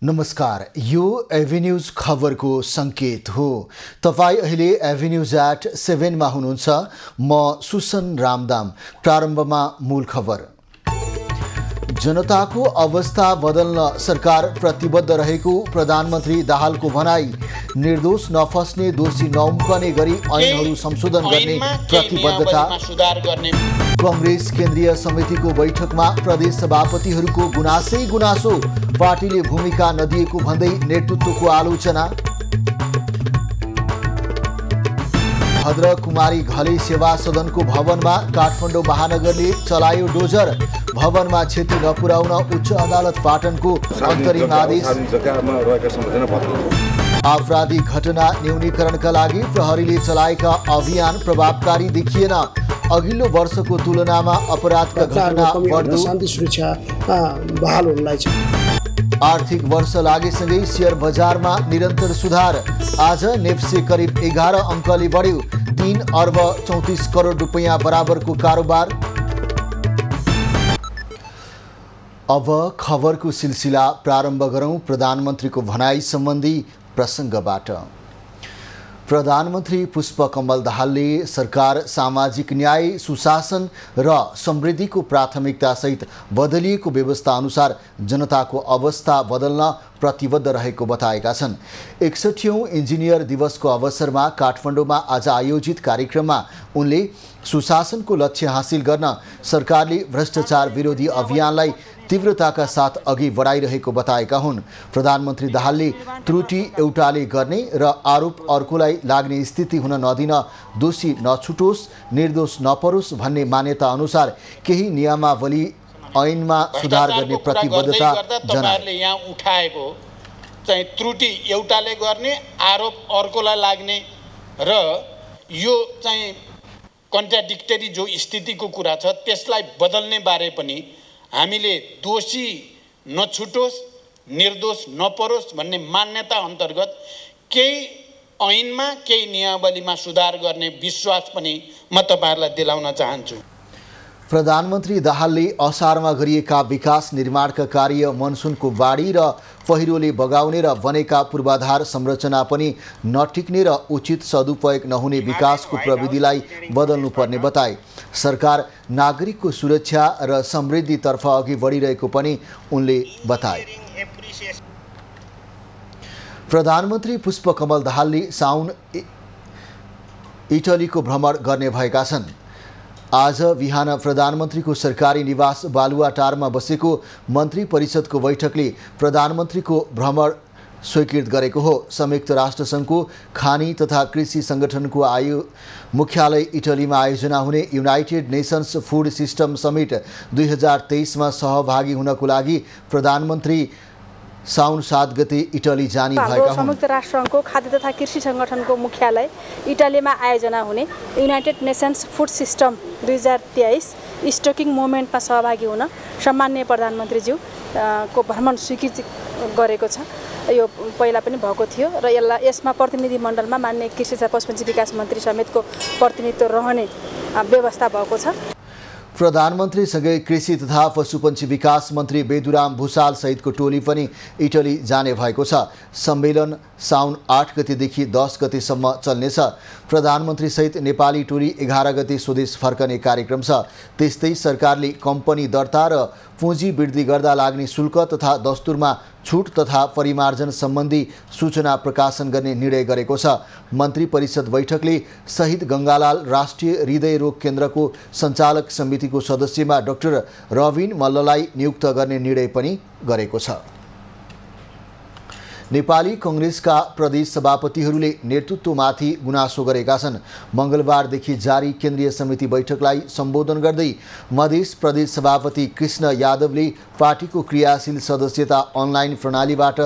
नमस्कार, यो एभेन्यूज खबरको संकेत हो। तपाई अहिले एभेन्यूज एट 7 मा हुनुहुन्छ। म सुसन रामदाम। प्रारम्भमा मूल खबर। जनताको अवस्था बदल्न सरकार प्रतिबद्ध रहेको प्रधानमन्त्री दाहालको भनाई। निर्दोष नफस्ने, दोषी नउम्कने गरी ऐनहरू संशोधन गर्ने प्रतिबद्धता। कांग्रेस केन्द्रीय समितिको बैठकमा प्रदेश सभापतिहरूको गुनासै गुनासो। पार्टीले भूमिका नदिएको भन्दै नेतृत्वको आलोचना। भद्र कुमारी घले सेवा सदनको भवनमा काठमाडौँ महानगरले चलायो डोजर। भवनमा क्षति नपुर्याउन उच्च अदालत पाटनको अन्तरिम आदेश। आपराधिक घटना न्यूनीकरणका लागि प्रहरीले चलाएका अभियान प्रभावकारी देखिएन। अघिल्लो वर्षको तुलनामा अपराधका घटना बढ्दो। शान्ति सुरक्षा बहाल हुनलाई छ। आर्थिक वर्ष लागेसँगै शेयर बजारमा निरन्तर सुधार। आज नेप्से करिब 11 अङ्कले बढ्यो। 3 अर्ब 34 करोड रुपैयाँ बराबरको कारोबार। अब खबरको सिलसिला प्रारम्भ गरौँ प्रधानमन्त्रीको भनाई सम्बन्धी प्रसङ्गबाट। प्रधानमन्त्री पुष्पकमल दाहालले सरकार सामाजिक न्याय, सुशासन र समृद्धिको प्राथमिकतासहित बदलिएको व्यवस्था अनुसार जनताको अवस्था बदल्न प्रतिबद्ध रहेको बताएका छन्। 61औं इन्जिनियर दिवसको अवसरमा काठमाडौँमा आज आयोजित कार्यक्रममा उनले सुशासनको लक्ष्य हासिल गर्न सरकारले भ्रष्टाचार विरोधी अभियानलाई तीव्रताका साथ अघि बढाइरहेको बताएका हुन्। प्रधानमन्त्री दाहालले त्रुटि एउटाले गर्ने र आरोप अर्कोलाई लाग्ने स्थिति हुन नदिन, दोषी नछुटोस्, निर्दोष नपरोस् भन्ने मान्यता अनुसार केही नियमावली ऐनमा सुधार गर्ने प्रतिबद्धता जनाए। यहाँ उठाएको चाहिँ त्रुटि एउटाले गर्ने, आरोप अर्कोलाई लाग्ने र यो चाहिँ कन्ट्राडिक्टरी जो स्थितिको कुरा छ त्यसलाई बदल्ने बारे पनि हामीले दोषी नछुटोस्, निर्दोष नपरोस् भन्ने मान्यता अन्तर्गत केही ऐनमा, केही नियमावलीमा सुधार गर्ने विश्वास पनि म तपाईहरुलाई दिलाउन चाहन्छु। प्रधानमन्त्री दाहालले असारमा गरिएका विकास निर्माणका कार्य, मनसुनको बाढी र पहिरोले बगाउने र बनेका पूर्वाधार संरचना पनि नटिक्ने र उचित सदुपयोग नहुने विकासको प्रविधिलाई बदल्नुपर्ने बताए। सरकार नागरिकको सुरक्षा र समृद्धितर्फ अघि बढिरहेको पनि उनले बताए। प्रधानमन्त्री पुष्पकमल दाहालले साउन इटलीको भ्रमण गर्ने भएका छन्। आज बिहान प्रधानमन्त्रीको सरकारी निवास बालुवाटारमा बसेको मन्त्री परिषदको बैठकले प्रधानमन्त्रीको भ्रमण स्वीकृत गरेको हो। संयुक्त राष्ट्र सङ्घको खानी तथा कृषि सङ्गठनको मुख्यालय इटलीमा आयोजना हुने United nations food system summit 2023 मा सहभागी हुनको लागि प्रधानमन्त्री साउन 7 गते इटली जाने भएका हुन्। संयुक्त राष्ट्रसङ्घको खाद्य तथा कृषि सङ्गठनको मुख्यालय इटलीमा आयोजना हुने युनाइटेड नेसन्स फूड सिस्टम 2023 स्टोकिङ मोमेन्टमा सहभागी हुन सम्माननीय प्रधानमन्त्रीज्यू को भ्रमण स्वीकृति गरेको छ। यो पहिला पनि भएको थियो र यसमा प्रतिनिधि मण्डलमा माननीय कृषि तथा पशुपन्छी विकास मन्त्री समेतको प्रतिनिधित्व रहने व्यवस्था भएको छ। प्रधानमन्त्रीसँगै कृषि तथा पशुपन्छी विकास मन्त्री बेदुराम भूषाल सहितको टोली पनि इटली जाने भएको छ। सम्मेलन साउन 8 गतेदेखि 10 गतेसम्म चल्नेछ। प्रधानमन्त्री सहित नेपाली टोली 11 गते स्वदेश फर्कने कार्यक्रम छ। त्यस्तै सरकारले कम्पनी दर्ता र पुँजी वृद्धि गर्दा लाग्ने शुल्क तथा दस्तुरमा छुट तथा परिमार्जन सम्बन्धी सूचना प्रकाशन गर्ने निर्णय गरेको छ। मन्त्री परिषद बैठकले शहीद गङ्गालाल राष्ट्रिय हृदय रोग केन्द्रको सञ्चालक समितिको सदस्यमा डाक्टर रविन मल्ललाई नियुक्त गर्ने निर्णय पनि गरेको छ। नेपाली कांग्रेसका प्रदेश सभापतिहरूले नेतृत्वमाथि गुनासो गरेका छन्। मंगलबारदेखि जारी केन्द्रीय समिति बैठकलाई सम्बोधन गर्दै मधेस प्रदेश सभापति कृष्ण यादवले पार्टीको क्रियाशील सदस्यता अनलाइन प्रणालीबाट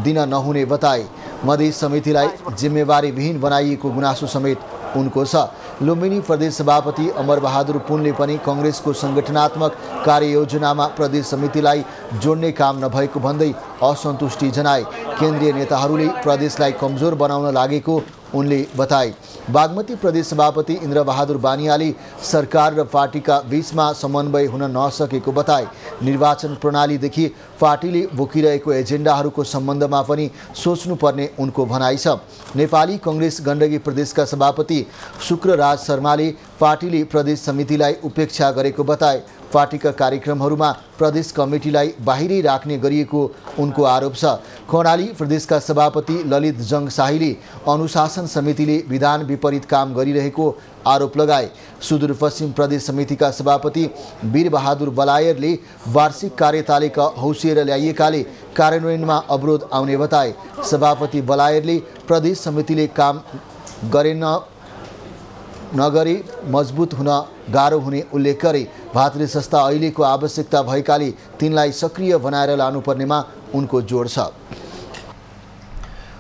दिन नहुने बताए। मधेस समितिलाई जिम्मेवारी विहीन बनाइएको गुनासो समेत उनको छ। लुम्बिनी प्रदेश सभापति अमर बहादुर पुनले पनि कांग्रेसको संगठनात्मक कार्ययोजनामा प्रदेश समितिलाई जोड्ने काम नभएको भन्दै असन्तुष्टि जनाए। केन्द्रीय नेताहरूले प्रदेशलाई कमजोर बनाउन लागेको उनले बताए। बागमती प्रदेश सभापति इन्द्रबहादुर बानियाले सरकार र पार्टीका बीचमा समन्वय हुन नसकेको बताए। निर्वाचन प्रणालीदेखि पार्टीले बोकिरहेको एजेन्डाहरूको सम्बन्धमा पनि सोच्नुपर्ने उनको भनाइ छ। नेपाली कांग्रेस गण्डकी प्रदेशका सभापति शुक्रराज शर्माले पार्टीले प्रदेश समितिलाई उपेक्षा गरेको बताए। पार्टीका कार्यक्रमहरूमा प्रदेश कमिटीलाई बाहिरै राख्ने गरिएको उनको आरोप छ। कर्णाली प्रदेशका सभापति ललित जंग शाहीले अनुशासन समितिले विधान विपरीत काम गरिरहेको आरोप लगाए। सुदूरपश्चिम प्रदेश समितिका सभापति वीरबहादुर बलायरले वार्षिक कार्यतालिका हौसिएर ल्याइएकाले कार्यान्वयनमा अवरोध आउने बताए। सभापति बलायरले प्रदेश समितिले काम नगरे मजबुत हुन गाह्रो हुने उल्लेख गरे। भातृ संस्था अहिलेको आवश्यकता भएकाले तिनलाई सक्रिय बनाएर लानुपर्नेमा उनको जोड छ।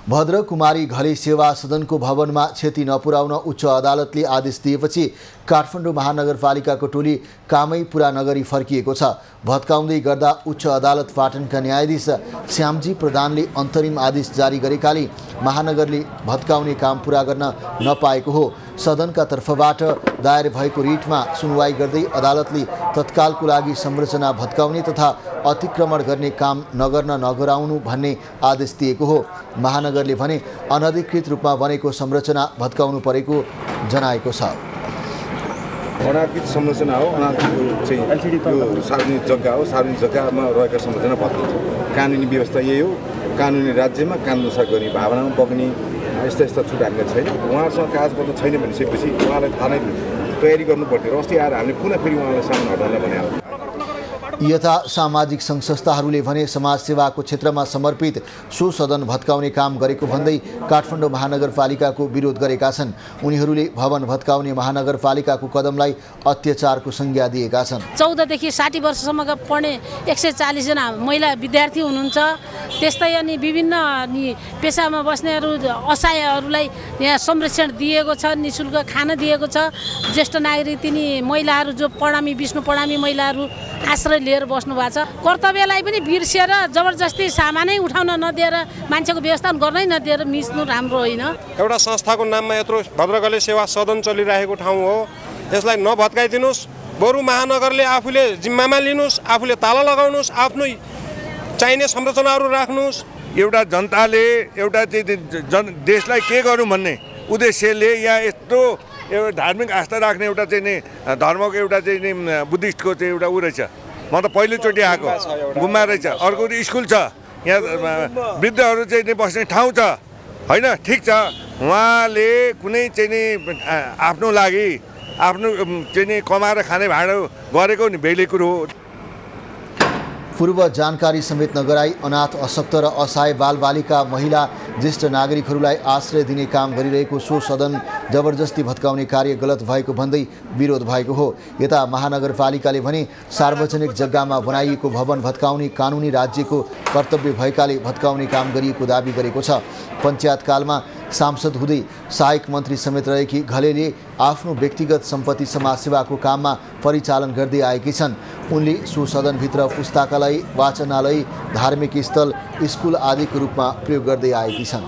भद्रकुमारी घले सेवा सदनको भवनमा क्षति नपुर्याउन उच्च अदालतले आदेश दिएपछि काठमाडौँ महानगरपालिकाको टोली कामै पुरा नगरी फर्किएको छ। भत्काउँदै गर्दा उच्च अदालत पाटनका न्यायाधीश श्यामजी प्रधानले अन्तरिम आदेश जारी गरेकाले महानगरले भत्काउने काम पुरा गर्न नपाएको हो। सदनका तर्फबाट दायर भएको रिटमा सुनवाई गर्दै अदालतले तत्कालको लागि संरचना भत्काउने तथा अतिक्रमण गर्ने काम नगराउनु भन्ने आदेश दिएको हो। महानगरले भने अनधिकृत रूपमा बनेको संरचना भत्काउनु परेको जनाएको छ। अनाधिकृत संरचना हो, अनाधिकृत चाहिँ सार्वजनिक जग्गा हो, सार्वजनिक जग्गामा रहेका संरचना भत्किन्छ। कानुनी व्यवस्था यही हो। कानुनी राज्यमा कानुनअनुसार गर्ने भावनामा बग्ने यस्ता छुट हामीलाई छैन। उहाँसँग कागजपत्र छैन भनिसकेपछि उहाँलाई थाहा नै तयारी गर्नुपर्ने र अस्ति आएर हामीले पुनः फेरि उहाँलाई सामना हटाउन भने यता सामाजिक सङ्घ संस्थाहरूले भने समाजसेवाको क्षेत्रमा समर्पित सो सदन भत्काउने काम गरेको भन्दै काठमाडौँ महानगरपालिकाको विरोध गरेका छन्। उनीहरूले भवन भत्काउने महानगरपालिकाको कदमलाई अत्याचारको संज्ञा दिएका छन्। 14 देखि 60 वर्षसम्मका पढ्ने 140 जना महिला विद्यार्थी हुनुहुन्छ। त्यस्तै अनि विभिन्न पेसामा बस्नेहरू असहायहरूलाई यहाँ संरक्षण दिएको छ, निःशुल्क खाना दिएको छ। ज्येष्ठ नागरिक तिनी महिलाहरू जो विष्णु प्रणामी महिलाहरू आश्रय लिएर बस्नु भएको छ। कर्तव्यलाई पनि बिर्सेर जबरजस्ती सामानै उठाउन नदिएर मान्छेको व्यवस्थापन गर्नै नदिएर मिच्नु राम्रो होइन। एउटा संस्थाको नाममा यत्रो भद्रकाली सेवा सदन चलिरहेको ठाउँ हो, यसलाई नभत्काइदिनुस्। बरु महानगरले आफूले जिम्मामा लिनुस्, आफूले ताला लगाउनुस्, आफ्नो चाहिने संरचनाहरू राख्नुस्। एउटा जनताले एउटा देशलाई के गरौँ भन्ने उद्देश्यले यहाँ यत्रो एउटा धार्मिक आस्था राख्ने एउटा चाहिँ नि धर्मको एउटा चाहिँ नि बुद्धिस्टको चाहिँ एउटा ऊ रहेछ। म त पहिलोचोटि आएको, गुम्बा रहेछ। अर्को स्कुल छ, यहाँ वृद्धहरू चाहिँ नि बस्ने ठाउँ छ होइन। ठिक छ, उहाँले कुनै चाहिँ नि आफ्नो लागि आफ्नो चाहिँ नि कमाएर खाने भाँडो गरेको नि बेग्लै कुरो हो। पूर्व जानकारी समेत नगराई अनाथ अशक्त र असहाय बालबालिका महिला ज्येष्ठ नागरिकहरूलाई आश्रय दिने काम गरिरहेको सो सदन जबरजस्ती भत्काउने कार्य गलत भएको भन्दै विरोध भएको हो। यता महानगरपालिकाले भने सार्वजनिक जग्गामा बनाइएको भवन भत्काउने कानुनी राज्यको कर्तव्य भएकाले भत्काउने काम गरिएको दाबी गरेको छ। पञ्चायतकालमा सांसद हुँदै सहायक मन्त्री समेत रहेकी घलेले आफ्नो व्यक्तिगत सम्पत्ति समाजसेवाको काममा परिचालन गर्दै आएकी छन्। उनले सो सदनभित्र पुस्तकालय, वाचनालय, धार्मिक स्थल, स्कुल आदिको रूपमा प्रयोग गर्दै आएकी छन्।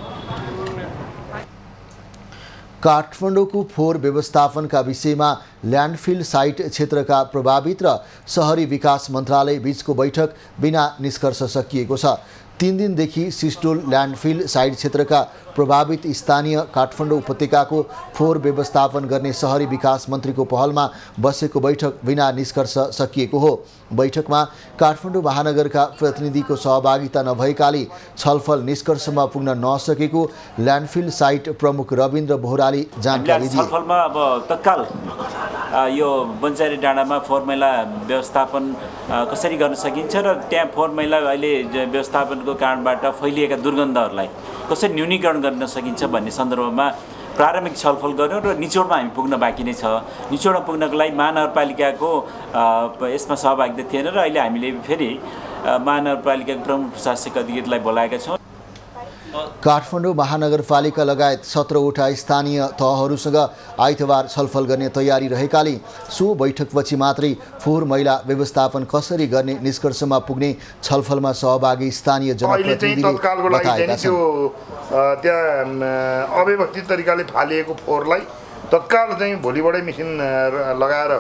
काठमाडौँको फोहोर व्यवस्थापनका विषयमा ल्यान्डफिल साइट क्षेत्रका प्रभावित र शहरी विकास मन्त्रालय बीचको बैठक बिना निष्कर्ष सकिएको छ। 3 दिनदेखि सिस्टोल ल्यान्डफिल साइट क्षेत्रका प्रभावित स्थानीय काठमाडौँ उपत्यकाको फोहोर व्यवस्थापन गर्ने शहरी विकास मन्त्रीको पहलमा बसेको बैठक बिना निष्कर्ष सकिएको हो। बैठकमा काठमाडौँ महानगरका प्रतिनिधिको सहभागिता नभएकाले छलफल निष्कर्षमा पुग्न नसकेको ल्यान्डफिल साइट प्रमुख रविन्द्र बोहराले जानकारी दिए। छलफलमा अब तत्काल यो बन्चारी डाँडामा फोहोर मैला व्यवस्थापन कसरी गर्न सकिन्छ र त्यहाँ फोहोर मैला अहिले व्यवस्थापनको कारणबाट फैलिएका दुर्गन्धहरूलाई कसरी न्यूनीकरण गर्न सकिन्छ भन्ने सन्दर्भमा प्रारम्भिक छलफल गर्यौँ र निचोडमा हामी पुग्न बाँकी नै छ। निचोडमा पुग्नको लागि महानगरपालिकाको यसमा सहभागिता थिएन र अहिले हामीले फेरि महानगरपालिकाको प्रमुख प्रशासक अधिकारीलाई बोलाएका छौँ। काठमाडौँ महानगरपालिका लगायत 17वटा स्थानीय तहहरूसँग आइतबार छलफल गर्ने तयारी रहेकाले सो बैठकपछि मात्रै फोहोर मैला व्यवस्थापन कसरी गर्ने निष्कर्षमा पुग्ने छलफलमा सहभागी स्थानीय जनप्रतिनिधिले बताएका छन्। त्यहाँ अव्यवस्थित तरिकाले फालिएको फोहोरलाई तत्काल चाहिँ भोलिबाटै मेसिन लगाएर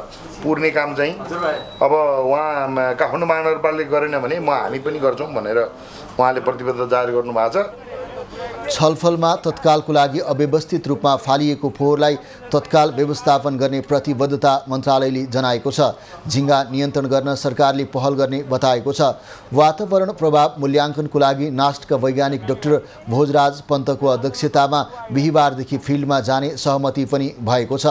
पुर्ने काम चाहिँ अब उहाँ काठमाडौँ महानगरपालिकाले गरेन भने हामी पनि गर्छौँ भनेर उहाँले प्रतिबद्धता जारी गर्नुभएको छ। छलफलमा तत्कालको लागि अव्यवस्थित रूपमा फालिएको फोहोरलाई तत्काल व्यवस्थापन गर्ने प्रतिबद्धता मन्त्रालयले जनाएको छ। झिङ्गा नियन्त्रण गर्न सरकारले पहल गर्ने बताएको छ। वातावरण प्रभाव मूल्याङ्कनको लागि नास्टका वैज्ञानिक डाक्टर भोजराज पन्तको अध्यक्षतामा बिहिबारदेखि फिल्डमा जाने सहमति पनि भएको छ।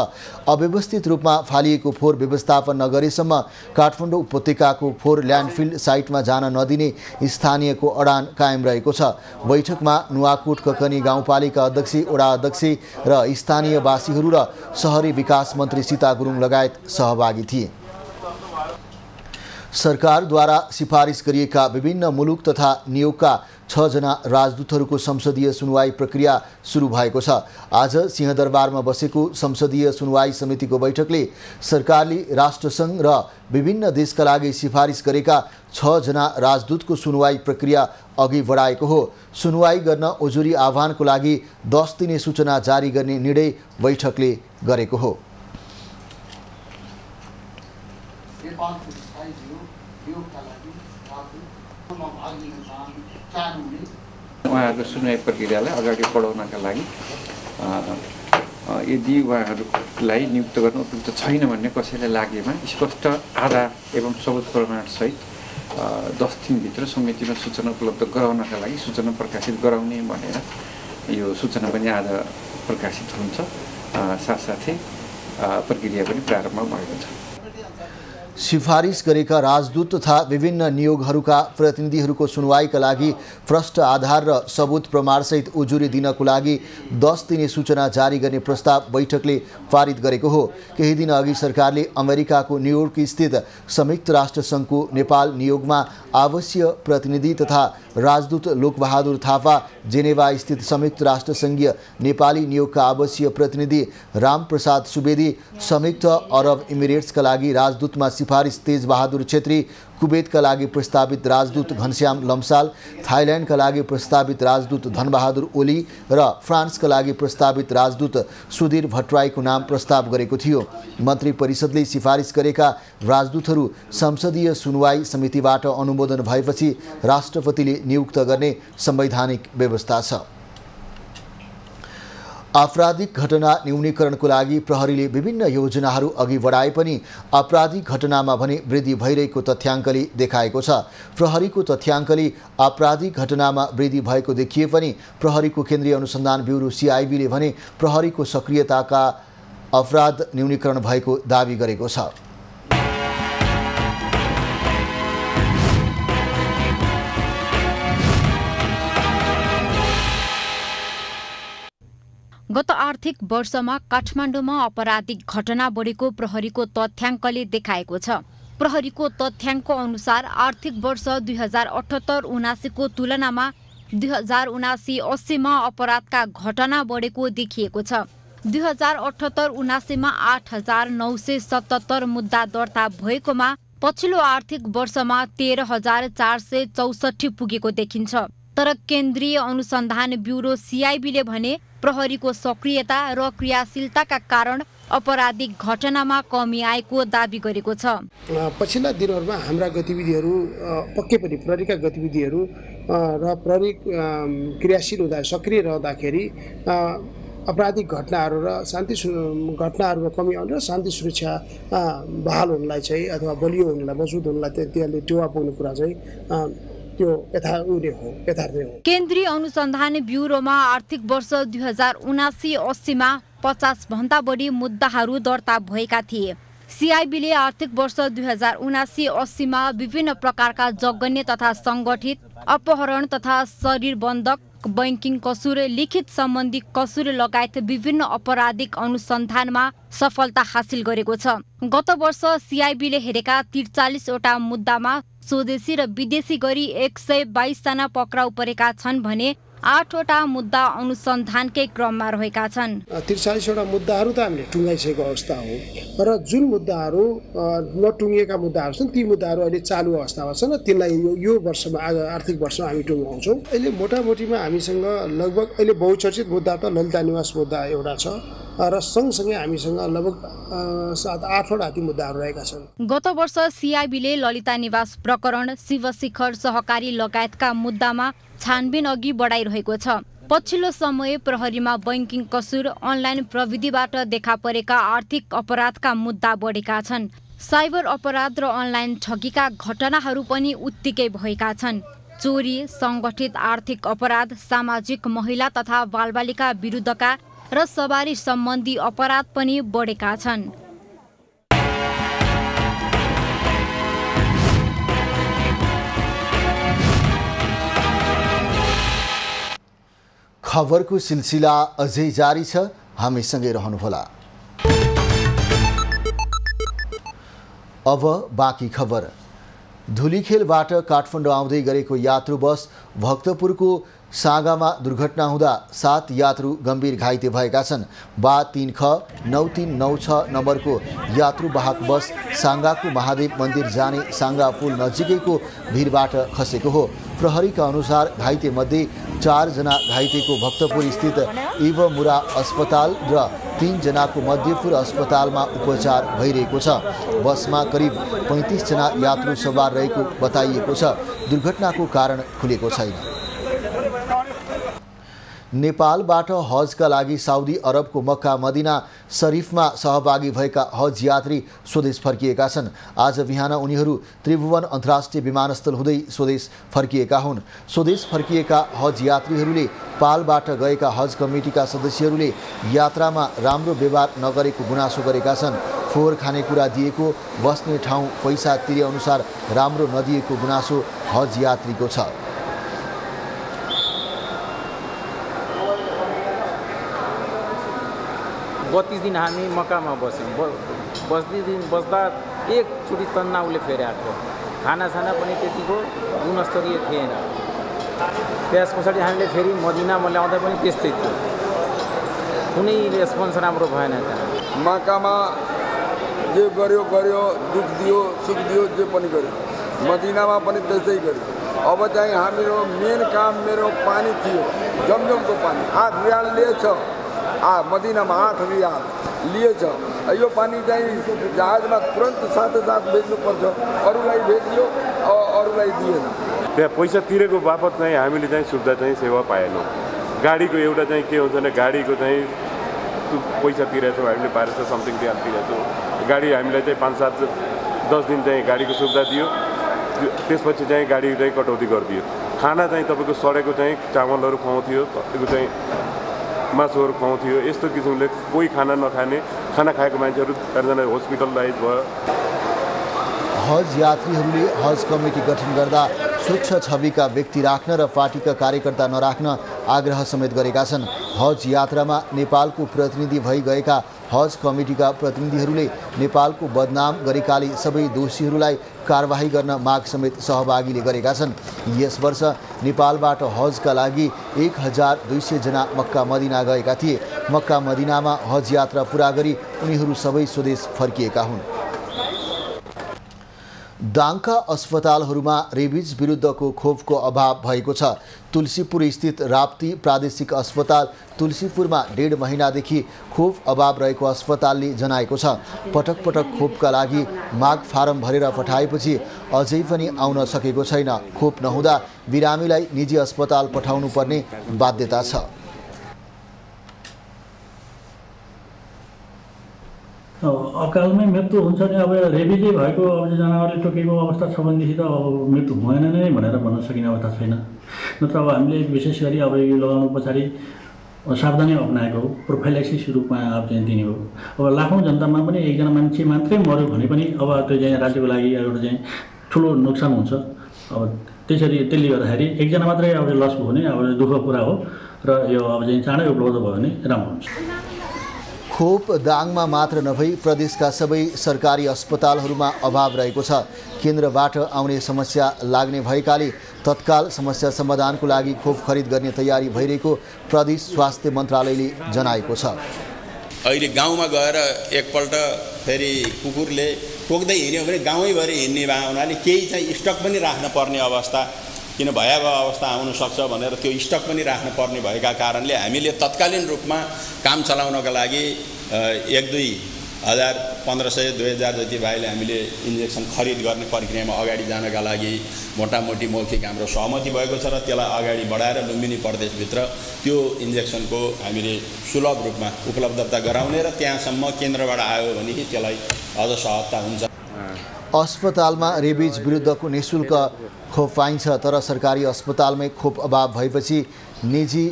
अव्यवस्थित रूपमा फालिएको फोहोर व्यवस्थापन नगरेसम्म काठमाडौँ उपत्यकाको फोहोर ल्यान्डफिल साइटमा जान नदिने स्थानीयको अडान कायम रहेको छ। बैठकमा नुवाकोट ककनी गाउँपालिका अध्यक्ष, वडा अध्यक्ष र स्थानीयवासीहरू र शहरी विकास मन्त्री सीता गुरुङ लगायत सहभागी थिए। सरकारद्वारा सिफारिस गरिएका विभिन्न मुलुक तथा नियोगका 6 जना राजदूतहरूको संसदीय सुनवाई प्रक्रिया सुरु भएको छ। आज सिंहदरबारमा बसेको संसदीय सुनवाई समितिको बैठकले सरकारले राष्ट्रसङ्घ र विभिन्न देशका लागि सिफारिस गरेका 6 जना राजदूतको सुनवाई प्रक्रिया अघि बढाएको हो। सुनवाई गर्न उजुरी आह्वानको लागि 10 दिने सूचना जारी गर्ने निर्णय बैठकले गरेको हो। उहाँहरूको सुनवाई प्रक्रियालाई अगाडि बढाउनका लागि यदि उहाँहरूलाई नियुक्त गर्न उपयुक्त छैन भन्ने कसैलाई लागेमा स्पष्ट आधार एवं सबुत प्रमाणसहित 10 दिनभित्र समितिमा सूचना उपलब्ध गराउनका लागि सूचना प्रकाशित गराउने भनेर यो सूचना पनि आज प्रकाशित हुन्छ। साथसाथै प्रक्रिया पनि प्रारम्भ भएको छ। सिफारिस गरेका राजदूत तथा विभिन्न नियोगहरूका प्रतिनिधिहरूको सुनवाईका लागि प्रष्ट आधार र सबुत प्रमाणसहित उजुरी दिनको लागि 10 दिने सूचना जारी गर्ने प्रस्ताव बैठकले पारित गरेको हो। केही दिन अघि सरकारले अमेरिकाको न्युयोर्क स्थित संयुक्त राष्ट्र सङ्घको नेपाल नियोगमा आवासीय प्रतिनिधि तथा राजदूत लोकबहादुर थापा, जेनेवा स्थित संयुक्त राष्ट्र सङ्घीय नेपाली नियोगका आवासीय प्रतिनिधि रामप्रसाद सुवेदी, संयुक्त अरब इमिरेट्सका लागि राजदूतमा सिफारिस तेजबहादुर छेत्री, कुवेतका लागि प्रस्तावित राजदूत घनश्याम लम्साल, थाइल्यान्डका लागि प्रस्तावित राजदूत धनबहादुर ओली र फ्रान्सका लागि प्रस्तावित राजदूत सुधीर भट्टराईको नाम प्रस्ताव गरेको थियो। मन्त्री परिषदले सिफारिस गरेका राजदूतहरू संसदीय सुनवाई समितिबाट अनुमोदन भएपछि राष्ट्रपतिले नियुक्त गर्ने संवैधानिक व्यवस्था छ। आपराधिक घटना न्यूनीकरणको लागि प्रहरीले विभिन्न योजनाहरू अघि बढाए पनि आपराधिक घटनामा भने वृद्धि भइरहेको तथ्याङ्कले देखाएको छ। प्रहरीको तथ्याङ्कले आपराधिक घटनामा वृद्धि भएको देखिए पनि प्रहरीको केन्द्रीय अनुसन्धान ब्युरो CIBले भने प्रहरीको सक्रियताका अपराध न्यूनीकरण भएको दावी गरेको छ। गत आर्थिक वर्षमा काठमाडौँमा आपराधिक घटना बढेको प्रहरीको तथ्याङ्कले देखाएको छ। प्रहरीको तथ्याङ्क अनुसार आर्थिक वर्ष 2078-79 को तुलनामा 2079-80 मा अपराधका घटना बढेको देखिएको छ। 2078-79 मा 8977 मुद्दा दर्ता भएकोमा पछिल्लो आर्थिक वर्षमा 13464 पुगेको देखिन्छ। तर केन्द्रीय अनुसन्धान ब्युरो CIBले भने प्रहरीको सक्रियता र क्रियाशीलताका कारण आपराधिक घटनामा कमी आएको दावी गरेको छ। पछिल्ला दिनहरूमा हाम्रा गतिविधिहरू पक्कै पनि प्रहरीका गतिविधिहरू र प्रहरी क्रियाशील हुँदा सक्रिय रहँदाखेरि आपराधिक घटनाहरू र घटनाहरूमा कमी आउनु र शान्ति सुरक्षा बहाल हुनलाई चाहिँ अथवा बलियो हुनलाई मजबुत हुनलाई त्यसले टेवा पुग्ने कुरा चाहिँ त्यो यथार्थ हो। केन्द्रीय अनुसन्धान ब्युरोमा आर्थिक वर्ष 2079-80 मा 50 भन्दा बढी मुद्दाहरू दर्ता भएका थिए। CIBले आर्थिक वर्ष 2079-80 मा विभिन्न प्रकारका जघन्य तथा संगठित अपहरण तथा शरीर बन्धक, बैंकिङ कसुर, लिखित सम्बन्धी कसुर लगायत विभिन्न आपराधिक अनुसन्धानमा सफलता हासिल गरेको छ। गत वर्ष CIBले हेरेका 43 वटा मुद्दामा स्वदेशी र विदेशी गरी 122 जना पक्राउ परेका छन् भने 8वटा मुद्दा अनुसन्धानकै क्रममा रहेका छन्। 43वटा मुद्दाहरू त हामीले टुङ्गाइसकेको अवस्था हो र जुन मुद्दाहरू नटुङ्गिएका मुद्दाहरू छन् ती मुद्दाहरू अहिले चालु अवस्थामा छन् र त्यसलाई यो वर्षमा आर्थिक वर्षमा हामी टुङ्गाउँछौँ। अहिले मोटामोटीमा हामीसँग लगभग अहिले बहुचर्चित मुद्दा त ललिता निवास मुद्दा एउटा छ र सँगसँगै हामीसँग लगभग 7-8वटा ती मुद्दाहरू रहेका छन्। गत वर्ष सिआइबीले ललिता निवास प्रकरण, शिवशिखर सहकारी लगायतका मुद्दामा छानबिन अघि बढाइरहेको छ। पछिल्लो समय प्रहरीमा बैंकिङ कसुर, अनलाइन प्रविधिबाट देखा परेका आर्थिक अपराधका मुद्दा बढेका छन्। साइबर अपराध र अनलाइन ठगीका घटनाहरू पनि उत्तिकै भएका छन्। चोरी, सङ्गठित आर्थिक अपराध, सामाजिक, महिला तथा बालबालिका विरुद्धका र सवारी सम्बन्धी अपराध पनि बढेका छन्। खबरको सिलसिला अझै जारी छ, हामीसँगै रहनुहोला। अब बाँकी खबर। धुलीखेलबाट काठमाडौँ आउँदै गरेको यात्रु बस भक्तपुरको सागामा दुर्घटना हुँदा 7 यात्रु गम्भीर घाइते भएका छन्। बा 3ख9396 नम्बरको यात्रुवाहक बस साङ्गाको महादेव मन्दिर जाने साङ्गा पुल नजिकैको भिरबाट खसेको हो। प्रहरीका अनुसार घाइतेमध्ये 4 जना घाइतेको भक्तपुर स्थित इवमुरा अस्पताल र 3 जनाको मध्यपुर अस्पतालमा उपचार भइरहेको छ। बसमा करिब 35 जना यात्रु सवार रहेको बताइएको छ। दुर्घटनाको कारण खुलेको छैन। नेपालबाट हजका लागि साउदी अरबको मक्का मदिना शरीफमा सहभागी भएका हज यात्री स्वदेश फर्किएका छन्। आज बिहान उनीहरू त्रिभुवन अन्तर्राष्ट्रिय विमानस्थल हुँदै स्वदेश फर्किएका हुन्। स्वदेश फर्किएका हज यात्रीहरूले पालबाट गएका हज कमिटीका सदस्यहरूले यात्रामा राम्रो व्यवहार नगरेको गुनासो गरेका छन्। फोहोर खानेकुरा दिएको, बस्ने ठाउँ पैसा तिरे अनुसार राम्रो नदिएको गुनासो हज यात्रीको छ। 32 दिन हामी मक्कामा बस्यौँ। बस्दा एकचोटि तन्ना उसले फेरिआएको थियो। खानासाना पनि त्यतिको गुणस्तरीय थिएन। त्यस पछाडि हामीले फेरि मदिनामा ल्याउँदा पनि त्यस्तै थियो। कुनै रेस्पोन्स राम्रो भएन। त्यहाँ मक्कामा जे गर्यो दुख दियो सुख दियो जे पनि गर्यो, मदिनामा पनि त्यस्तै गर्यो। अब चाहिँ हाम्रो मेन काम मेरो पानी थियो, जमजमको पानी 8 रियाल लिएछ। मदिनामा 8 रियाल लिएछ। यो पानी चाहिँ जहाजमा तुरन्त साथ बेच्नुपर्छ। अरूलाई बेच्यो, अरूलाई दिएन। त्यहाँ पैसा तिरेको बापत चाहिँ हामीले चाहिँ सुविधा चाहिँ सेवा पाएनौँ। गाडीको एउटा चाहिँ के हुन्छ भने गाडीको चाहिँ पैसा तिरेछौँ हामीले 1200 समथिङ रियाल तिरेछौँ। गाडी हामीलाई चाहिँ 5-7-10 दिन चाहिँ गाडीको सुविधा दियो। त्यसपछि चाहिँ गाडी चाहिँ कटौती गरिदियो। खाना चाहिँ तपाईँको सडेको चाहिँ चामलहरू खुवाउँथ्यो, तपाईँको चाहिँ मासुहरू खुवाउँथ्यो। यस्तो किसिमले कोही खाना नखाने, खाना खाएको मान्छेहरू 4 जना हस्पिटलाइज भयो। हज यात्रीहरूले हज कमिटी गठन गर्दा स्वच्छ छविका व्यक्ति राख्न र पार्टीका कार्यकर्ता नराख्न आग्रह समेत गरेका छन्। हज यात्रामा नेपालको प्रतिनिधि भई गएका हज कमिटीका प्रतिनिधिहरूले नेपालको बदनाम गरेकाले सबै दोषीहरूलाई कारबाही गर्न माग समेत सहभागीले गरेका छन्। यस वर्ष नेपालबाट हजका लागि 1200 जना मक्का मदिना गएका थिए। मक्का मदिनामा हज यात्रा पुरा गरी उनीहरू सबै स्वदेश फर्किएका हुन्। दाङका अस्पतालहरूमा रेबिज विरुद्धको खोपको अभाव भएको छ। तुलसीपुर स्थित राप्ती प्रादेशिक अस्पताल तुलसीपुरमा 1.5 महिनादेखि खोप अभाव रहेको अस्पतालले जनाएको छ। पटक पटक खोपका लागि माग फारम भरेर पठाएपछि अझै पनि आउन सकेको छैन। खोप नहुँदा बिरामीलाई निजी अस्पताल पठाउनु पर्ने बाध्यता छ। अकालमै मृत्यु हुन्छ नि अब रेबिजै भएको अब जनावरले टोकेको अवस्था छ भनेदेखि त अब मृत्यु भएन नै भनेर भन्न सकिने अवस्था छैन। नत्र अब हामीले विशेष गरी अब यो लगाउनु पछाडि सावधानी अपनाएको हो, प्रोफाइलेक्सिस रूपमा अब चाहिँ दिने हो। अब लाखौँ जनतामा पनि एकजना मान्छे मात्रै मऱ्यो भने पनि अब त्यो चाहिँ राज्यको लागि एउटा चाहिँ ठुलो नोक्सान हुन्छ। अब त्यसले गर्दाखेरि एकजना मात्रै अब लस भयो भने अब दुःखको कुरा हो र यो अब चाहिँ चाँडै उपलब्ध भयो भने राम्रो हुन्छ। खोप दाङमा मात्र नभई प्रदेशका सबै सरकारी अस्पतालहरूमा अभाव रहेको छ। केन्द्रबाट आउने समस्या लाग्ने भएकाले तत्काल समस्या समाधानको लागि खोप खरिद गर्ने तयारी भइरहेको प्रदेश स्वास्थ्य मन्त्रालयले जनाएको छ। अहिले गाउँमा गएर एकपल्ट फेरि कुकुरले टोक्दै हिँड्यो भने गाउँैभरि हिँड्ने भए हुनाले केही चाहिँ स्टक पनि राख्न पर्ने अवस्था, किन भयावह अवस्था आउन सक्छ भनेर त्यो स्टक पनि राख्न पर्ने भएका कारणले हामीले तत्कालीन रूपमा काम चलाउनका लागि 1-2 1500 2000 जति भाइले हामीले इन्जेक्सन खरिद गर्ने प्रक्रियामा अगाडि जानका लागि मोटामोटी मौखिक हाम्रो सहमति भएको छ र त्यसलाई अगाडि बढाएर लुम्बिनी प्रदेशभित्र त्यो इन्जेक्सनको हामीले सुलभ रूपमा उपलब्धता गराउने र त्यहाँसम्म केन्द्रबाट आयो भने त्यसलाई अझ सहजता हुन्छ। अस्पतालमा रेबिज विरुद्धको निःशुल्क खोप पाइन्छ, तर सरकारी अस्पतालमै खोप अभाव भएपछि निजी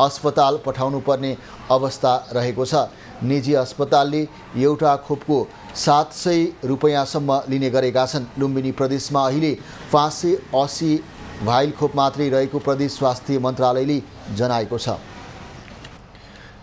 अस्पताल पठाउनुपर्ने अवस्था रहेको छ। निजी अस्पतालले एउटा खोपको 700 रुपैयाँसम्म लिने गरेका छन्। लुम्बिनी प्रदेशमा अहिले 580 भाइल खोप मात्रै रहेको प्रदेश स्वास्थ्य मन्त्रालयले जनाएको छ।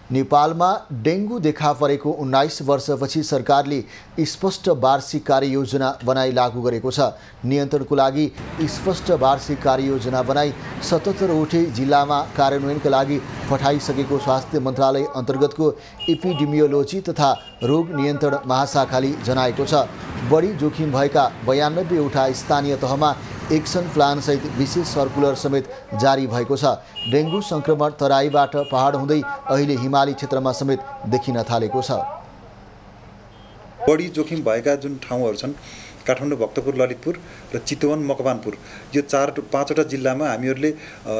नेपालमा डेङ्गु देखा परेको 19 वर्षपछि सरकारले स्पष्ट वार्षिक कार्ययोजना बनाई लागू गरेको छ। नियन्त्रणको लागि स्पष्ट वार्षिक कार्ययोजना बनाई 77वटै जिल्लामा कार्यान्वयनका लागि पठाइसकेको स्वास्थ्य मन्त्रालय अन्तर्गतको एपिडेमियोलोजी तथा रोग नियन्त्रण महाशाखाले जनाएको छ। बढी जोखिम भएका 92वटा स्थानीय तहमा एक्सन प्लान सहित विशेष सर्कुलर समेत जारी भएको छ। डेङ्गु संक्रमण तराईबाट पहाड हुँदै अहिले हिमाली क्षेत्रमा समेत देखिन थालेको छ। बढी जोखिम भएका जुन ठाउँहरू छन् काठमाडौँ, भक्तपुर, ललितपुर र चितवन, मकवानपुर, यो 4-5वटा जिल्लामा हामीहरूले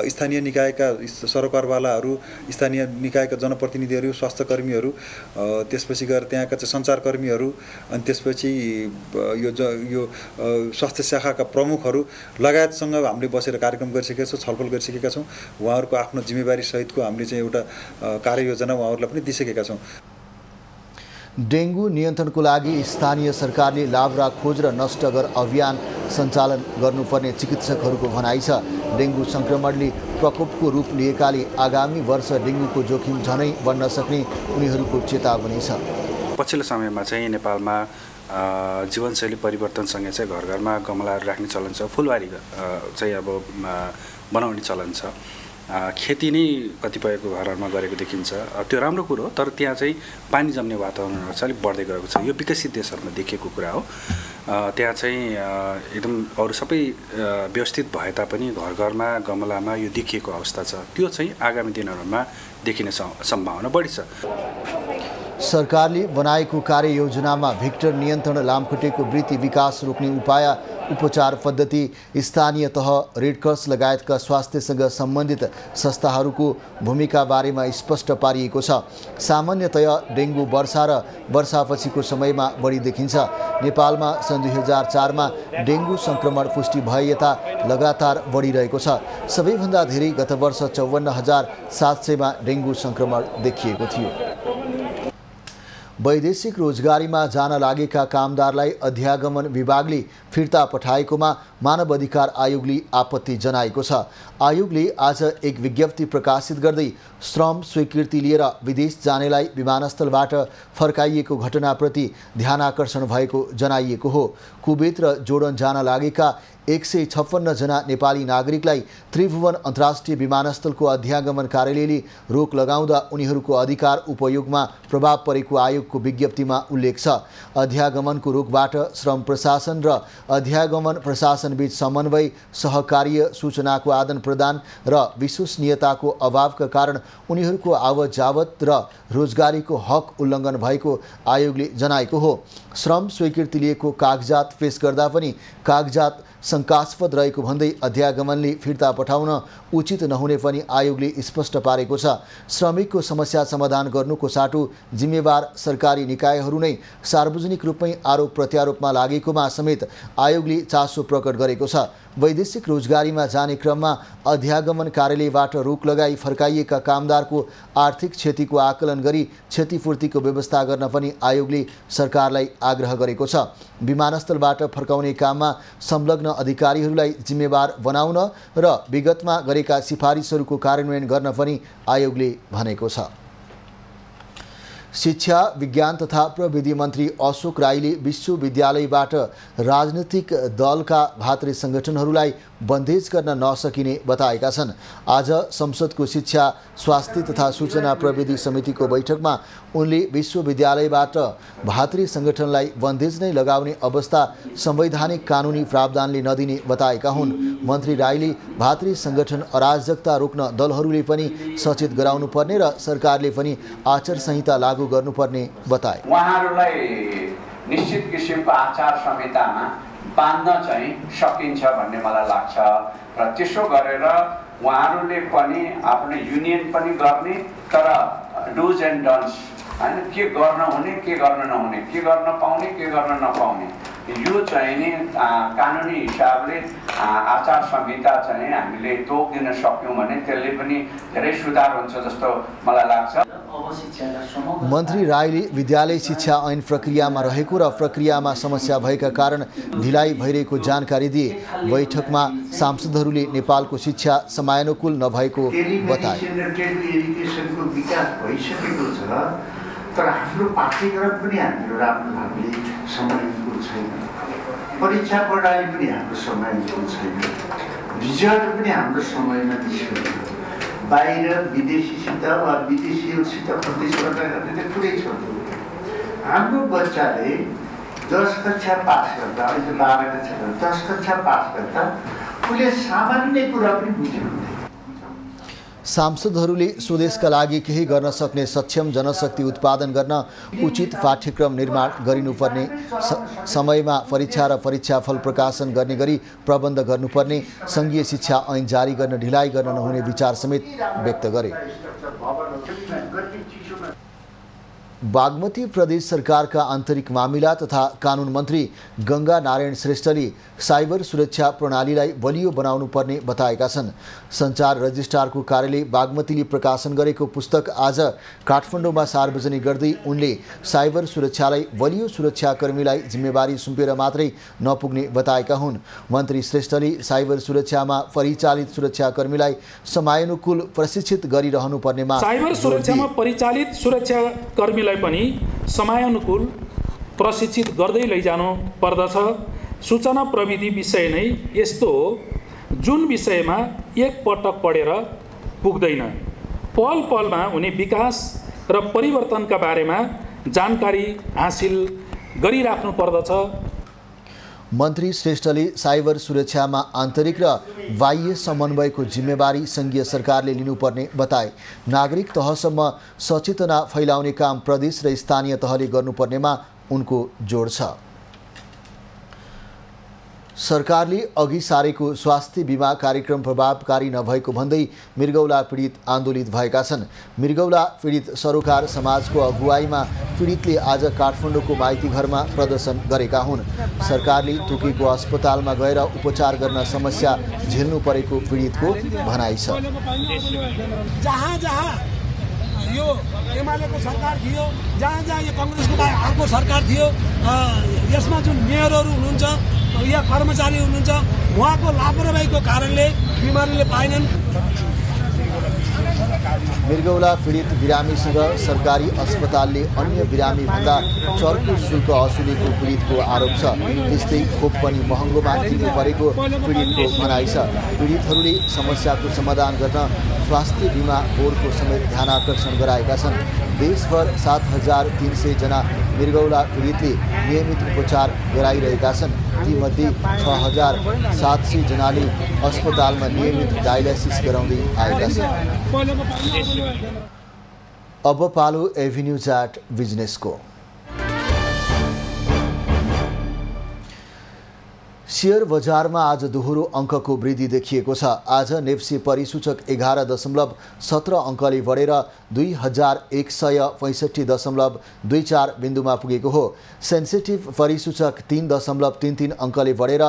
स्थानीय निकायका सरकारवालाहरू, स्थानीय निकायका जनप्रतिनिधिहरू, स्वास्थ्यकर्मीहरू, त्यसपछि गएर त्यहाँका चाहिँ सञ्चारकर्मीहरू, अनि त्यसपछि यो स्वास्थ्य शाखाका प्रमुखहरू लगायतसँग हामीले बसेर कार्यक्रम गरिसकेका छौँ, छलफल गरिसकेका छौँ। उहाँहरूको आफ्नो जिम्मेवारी सहितको हामीले चाहिँ एउटा कार्ययोजना उहाँहरूलाई पनि दिइसकेका छौँ। डेङ्गु नियन्त्रणको लागि स्थानीय सरकारले लाभ्रा खोज र नष्ट गर अभियान सञ्चालन गर्नुपर्ने चिकित्सकहरूको भनाइ छ। डेङ्गु संक्रमणले प्रकोपको रूप लिएकाले आगामी वर्ष डेङ्गुको जोखिम झनै बढ्न सक्ने उनीहरूको चेतावनी छ। पछिल्लो समयमा चाहिँ नेपालमा जीवनशैली परिवर्तनसँगै चाहिँ घर घरमा गमलाहरू राख्ने चलन छ, फुलबारी चाहिँ अब बनाउने चलन छ। खेती नै कतिपयको घरहरूमा गरेको देखिन्छ। त्यो राम्रो कुरो हो, तर त्यहाँ चाहिँ पानी जम्ने वातावरणहरू चाहिँ अलिक बढ्दै गएको छ। यो विकसित देशहरूमा देखिएको कुरा हो। त्यहाँ चाहिँ एकदम अरू सबै व्यवस्थित भए तापनि घर घरमा गमलामा यो देखिएको अवस्था छ। त्यो चाहिँ आगामी दिनहरूमा देखिने सम्भावना बढी छ। सरकारले बनाएको कार्ययोजनामा भेक्टर नियन्त्रण, लामखुट्टेको वृद्धि विकास रोक्ने उपाय, उपचार पद्धति, स्थानीय तह, रेडक्रस लगायतका स्वास्थ्यसँग सम्बन्धित संस्थाहरूको भूमिका बारेमा स्पष्ट पारिएको छ। सामान्यतया डेङ्गु वर्षा र वर्षापछिको समयमा बढी देखिन्छ। नेपालमा सन् 2004 मा डेङ्गु संक्रमण पुष्टि भए यता लगातार बढिरहेको छ। सबैभन्दा धेरै गत वर्ष 54,700 मा डेङ्गु संक्रमण देखिएको थियो। वैदेशिक रोजगारीमा जान लागेका कामदारलाई अध्यागमन विभागले फिर्ता पठाएकोमा मानव अधिकार आयोगले आपत्ति जनाएको छ। आयोगले आज एक विज्ञप्ति प्रकाशित गर्दै श्रम स्वीकृति लिएर विदेश जानेलाई विमानस्थलबाट फर्काइएको घटनाप्रति ध्यानाकर्षण भएको जनाइएको हो। कुवेत र जोर्डन जान लागेका 156 जना नेपाली नागरिकलाई त्रिभुवन अन्तर्राष्ट्रिय विमानस्थलको अध्यागमन कार्यालयले रोक लगाउँदा उनीहरूको अधिकार उपयोगमा प्रभाव परेको आयोगको विज्ञप्तिमा उल्लेख छ। अध्यागमनको रोकबाट श्रम प्रशासन र अध्यागमन प्रशासनबीच समन्वय, सहकार्य, सूचनाको आदान प्रदान र विश्वसनीयताको अभावका कारण उनीहरूको आवत जावत र रोजगारीको हक उल्लङ्घन भएको आयोगले जनाएको हो। श्रम स्वीकृति लिएको कागजात पेश गर्दा पनि कागजात शङ्कास्पद रहेको भन्दै अध्यागमनले फिर्ता पठाउन उचित नहुने पनि आयोगले स्पष्ट पारेको छ। श्रमिकको समस्या समाधान गर्नुको साटो जिम्मेवार सरकारी निकायहरू नै सार्वजनिक रूपमै आरोप प्रत्यारोपमा लागेकोमा समेत आयोगले चासो प्रकट गरेको छ। वैदेशिक रोजगारीमा जाने क्रममा अध्यागमन कार्यालयबाट रोक लगाई फर्काइएका कामदारको आर्थिक क्षतिको आकलन गरी क्षतिपूर्तिको व्यवस्था गर्न पनि आयोगले सरकारलाई आग्रह गरेको छ। विमानस्थलबाट फर्काउने काममा संलग्न अधिकारीहरूलाई जिम्मेवार बनाउन र विगतमा गरेका सिफारिसहरूको कार्यान्वयन गर्न पनि आयोगले भनेको छ। शिक्षा, विज्ञान तथा प्रविधि मन्त्री अशोक राईले विश्वविद्यालयबाट राजनीतिक दलका भातृ सङ्गठनहरूलाई बन्देज गर्न नसकिने बताएका छन्। आज संसदको शिक्षा, स्वास्थ्य तथा सूचना प्रविधि समितिको बैठकमा उनले विश्वविद्यालयबाट भातृ सङ्गठनलाई बन्देज नै लगाउने अवस्था संवैधानिक कानुनी प्रावधानले नदिने बताएका हुन्। मन्त्री राईले भातृ सङ्गठन अराजकता रोक्न दलहरूले पनि सचेत गराउनु पर्ने र सरकारले पनि आचार संहिता लागू गर्नुपर्ने बताए। उहाँहरूलाई निश्चित किसिमको आचार संहितामा बाँध्न चाहिँ सकिन्छ भन्ने मलाई लाग्छ र त्यसो गरेर उहाँहरूले पनि आफ्नो युनियन पनि गर्ने तर डुज एन्ड डन्स हैन के गर्न हुने के गर्न नहुने के गर्न पाउने के गर्न नपाउने यो चाहिँ नि कानुनी हिसाबले आचार संहिता चाहिँ हामीले तोकिदिन सक्यौँ भने त्यसले पनि धेरै सुधार हुन्छ जस्तो मलाई लाग्छ। मन्त्री राईले विद्यालय शिक्षा ऐन प्रक्रियामा रहेको र प्रक्रियामा समस्या भएका कारण ढिलाइ भइरहेको जानकारी दिए। बैठकमा सांसदहरूले नेपालको शिक्षा समयानुकूल नभएको बताए। तर हाम्रो पाठ्यक्रम पनि हाम्रो राम्रो भावले समयानुकूल छैन, परीक्षा प्रणाली पनि हाम्रो समयानुकूल छैन, रिजल्ट पनि हाम्रो समयमा दिइसकेको, बाहिर विदेशीसित वा विदेशीहरूसित प्रतिस्पर्धा गर्ने त कुरै छोड्नु। हाम्रो बच्चाले 10 कक्षा पास गर्दा, अहिले 12 कक्षा 10 कक्षा पास गर्दा उसले सामान्य कुरा पनि बुझ्नु। सांसदहरूले स्वदेशका लागि केही गर्न सक्ने सक्षम जनशक्ति उत्पादन गर्न उचित पाठ्यक्रम निर्माण गरिनुपर्ने, समयमा परीक्षा र परीक्षाफल प्रकाशन गर्ने गरी प्रबन्ध गर्नुपर्ने, सङ्घीय शिक्षा ऐन जारी गर्न ढिलाइ गर्न नहुने विचार समेत व्यक्त गरे। बागमती प्रदेश सरकारका आन्तरिक मामिला तथा कानुन मन्त्री गङ्गा नारायण श्रेष्ठले साइबर सुरक्षा प्रणालीलाई बलियो बनाउनु पर्ने बताएका छन्। सञ्चार रजिस्ट्रारको कार्यालय बागमतीले प्रकाशन गरेको पुस्तक आज काठमाडौँमा सार्वजनिक गर्दै उनले साइबर सुरक्षालाई बलियो सुरक्षाकर्मीलाई जिम्मेवारी सुम्पेर मात्रै नपुग्ने बताएका हुन्। मन्त्री श्रेष्ठले साइबर सुरक्षामा परिचालित सुरक्षाकर्मीलाई समयानुकूल प्रशिक्षित गरिरहनु पर्नेमा साइबर सुरक्षामा परिचालित सुरक्षाकर्मी पनि समयानुकूल प्रशिक्षित गर्दै लैजानु पर्दछ। सूचना प्रविधि विषय नै यस्तो हो जुन विषयमा एक पटक पढेर पुग्दैन, पल पलमा हुने विकास र परिवर्तनका बारेमा जानकारी हासिल गरिराख्नु पर्दछ। मन्त्री श्रेष्ठले साइबर सुरक्षामा आन्तरिक र बाह्य समन्वयको जिम्मेवारी सङ्घीय सरकारले लिनुपर्ने बताए। नागरिक तहसम्म सचेतना फैलाउने काम प्रदेश र स्थानीय तहले गर्नुपर्नेमा उनको जोड छ। सरकारले अघि सारेको स्वास्थ्य बिमा कार्यक्रम प्रभावकारी नभएको भन्दै मृगौला पीडित आन्दोलित भएका छन्। मृगौला पीडित सरोकार समाजको अगुवाईमा पीडितले आज काठमाडौँको माइती घरमा प्रदर्शन गरेका हुन्। सरकारले तोकेको अस्पतालमा गएर उपचार गर्न समस्या झेल्नु परेको पीडितको भनाइ छ। यो एमालेको सरकार थियो, जहाँ जहाँ यो काङ्ग्रेसको अर्को सरकार थियो, यसमा जुन मेयरहरू हुनुहुन्छ या कर्मचारी हुनुहुन्छ उहाँको लापरवाहीको कारणले बिमारीले पाएनन्। मृगौला पीडित बिरामीसँग सरकारी अस्पतालले अन्य बिरामीभन्दा चर्को शुल्क असुलेको पीडितको आरोप छ। त्यस्तै खोप पनि महँगोमा किन्नु परेको पीडितको भनाइ छ। पीडितहरूले समस्याको समाधान गर्न स्वास्थ्य बिमा बोर्डको समेत ध्यान आकर्षण गराएका छन्। देशभर 7,300 जना मृगौला पीडितले नियमित उपचार गराइरहेका छन्। तीमध्ये 6,700 जनाले अस्पतालमा नियमित डायलाइसिस गराउँदै आएका छन्। अब पालो एभिन्यू चाट बिजनेसको। शेयर बजारमा आज दोहोरो अङ्कको वृद्धि देखिएको छ। आज नेप्सी परिसूचक 11.17 अङ्कले बढेर 2165.24 बिन्दुमा पुगेको हो। सेन्सिटिभ परिसूचक 3.33 अङ्कले बढेर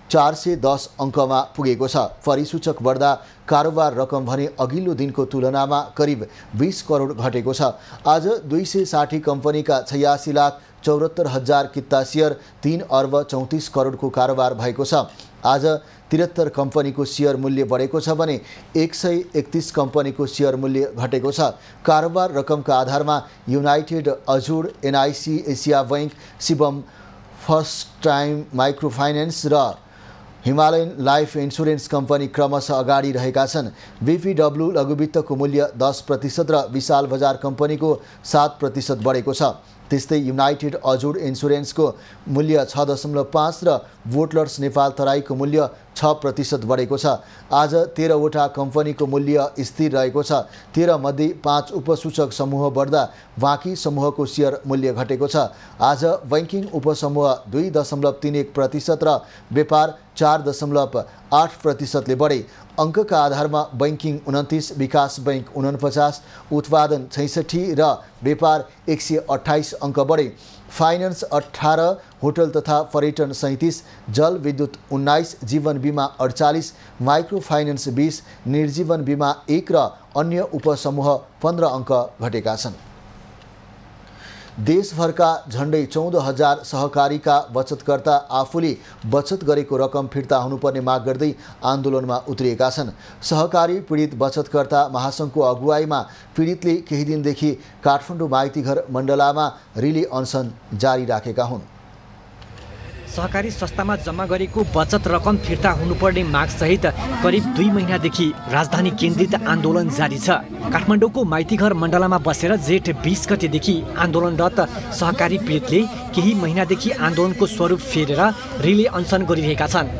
410 अङ्कमा पुगेको छ। परिसूचक बढ्दा कारोबार रकम भने अघिल्लो दिनको तुलनामा करिब 20 करोड घटेको छ। आज 260 कम्पनीका 86,74,000 किता सेयर 3 अर्ब 34 करोडको कारोबार भएको छ। आज 73 कम्पनीको सेयर मूल्य बढेको छ भने 131 कम्पनीको सेयर मूल्य घटेको छ। कारोबार रकमका आधारमा युनाइटेड अजुर, NIC, Asia bank, Shivam, first time micro finance र हिमालयन लाइफ इन्सुरेन्स कम्पनी क्रमशः अगाडि रहेका छन्। VPW लघुवित्तको मूल्य 10% र विशाल बजार कम्पनीको 7% बढेको छ। त्यस्तै युनाइटेड अजुर इन्सुरेन्सको मूल्य 6.5 र वोटलर्स नेपाल तराईको मूल्य 6% बढेको छ। आज 13 वटा कम्पनीको मूल्य स्थिर रहेको छ। 13 मध्ये 5 उपसूचक समूह बढ्दा बाँकी समूहको सेयर मूल्य घटेको छ। आज बैंकिङ उपसमूह 2.31% र व्यापार 4.8% ले बढे। अङ्कका आधारमा बैंकिङ 29, विकास बैंक 49, उत्पादन 66 र व्यापार 128 अङ्क बढे। फाइनेन्स 18, होटल तथा पर्यटन 37, जल विद्युत 19, जीवन बिमा 48, माइक्रो फाइनेन्स 20, निर्जीवन बिमा 1 र अन्य उपसमूह 15 अङ्क घटेका छन्। देशभरका झण्डै 14,000 सहकारीका बचतकर्ता आफूले बचत गरेको रकम फिर्ता हुनुपर्ने माग गर्दै आन्दोलनमा उत्रिएका छन्। सहकारी पीडित बचतकर्ता महासङ्घको अगुवाईमा पीडितले केही दिनदेखि काठमाडौँ माइतीघर मण्डलामा रिले अनसन जारी राखेका हुन्। सहकारी संस्थामा जम्मा गरेको बचत रकम फिर्ता हुनुपर्ने मागसहित करिब 2 महिनादेखि राजधानी केन्द्रित आन्दोलन जारी छ। काठमाडौँको माइतीघर मण्डलामा बसेर जेठ 20 गतेदेखि आन्दोलनरत सहकारी पीडितले केही महिनादेखि आन्दोलनको स्वरूप फेरेर रिले अनसन गरिरहेका छन्।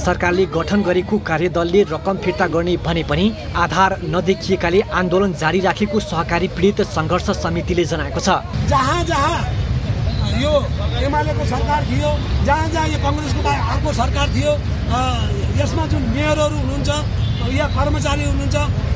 सरकारले गठन गरेको कार्यदलले रकम फिर्ता गर्ने भने पनि आधार नदेखिएकाले आन्दोलन जारी राखेको सहकारी पीडित सङ्घर्ष समितिले जनाएको छ। जहाँ यो एमालेको सरकार थियो, जहाँ यो कांग्रेसको अर्को सरकार थियो, यसमा जुन मेयरहरू हुनुहुन्छ या कर्मचारी हुनुहुन्छ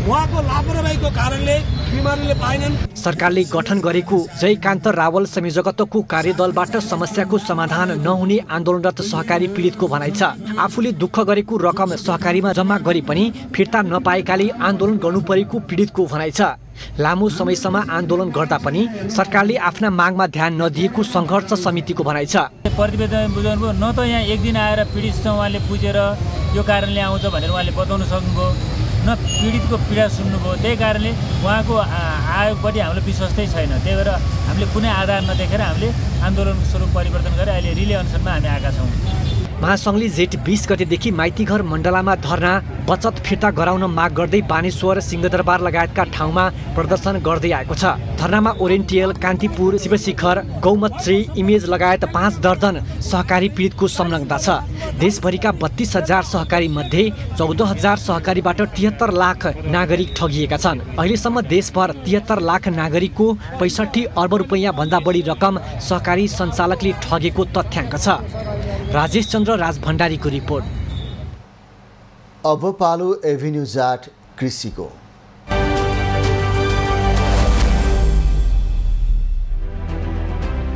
उहाँको लापरवाहीको कारणले बिमारीले पाएनन्। सरकारले गठन गरेको जयकान्त रावल संयोजकत्वको कार्यदलबाट समस्याको समाधान नहुने आन्दोलनरत सहकारी पीडितको भनाइ छ। आफूले दुःख गरेको रकम सहकारीमा जम्मा गरे पनि फिर्ता नपाएकाले आन्दोलन गर्नु परेको पीडितको भनाइ छ। लामो समयसम्म आन्दोलन गर्दा पनि सरकारले आफ्ना मागमा ध्यान नदिएको सङ्घर्ष समितिको भनाइ छ। प्रतिवेदन बुझाउनुभयो, न त यहाँ एक दिन आएर पीडितसँग उहाँले बुझेर यो कारणले आउँछ भनेर उहाँले बताउन सक्नुभयो, न पीडितको पीडा सुन्नुभयो। त्यही कारणले उहाँको आयोगपट्टि हाम्रो विश्वासै छैन। त्यही भएर हामीले कुनै आधार नदेखेर हामीले आन्दोलनको स्वरूप परिवर्तन गरेर अहिले रिले अनसनमा हामी आएका छौँ। महासङ्घले जेठ 20 गतेदेखि माइतीघर मण्डलामा धरना बचत फिर्ता गराउन माग गर्दै बानेश्वर, सिंहदरबार लगायतका ठाउँमा प्रदर्शन गर्दै आएको छ। धरनामा ओरिएन्टियल, कान्तिपुर, शिवशिखर, गौमत्री, इमेज लगायत 5 दर्जन सहकारी पीडितको संलग्नता छ। देशभरिका 32,000 सहकारी मध्ये 14,000 सहकारीबाट 73 लाख नागरिक ठगिएका छन्। अहिलेसम्म देशभर 73 लाख नागरिकको 65 अर्ब रुपैयाँ भन्दा बढी रकम सहकारी सञ्चालकले ठगेको तथ्याङ्क छ। राजेश चन्द्र राजभण्डारीको रिपोर्ट। अब पालो एभिन्यू जाट कृषिको।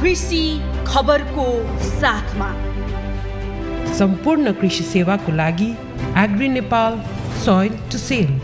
कृषि खबरको साथमा सम्पूर्ण कृषि सेवाको लागि agri Nepal soil to sell.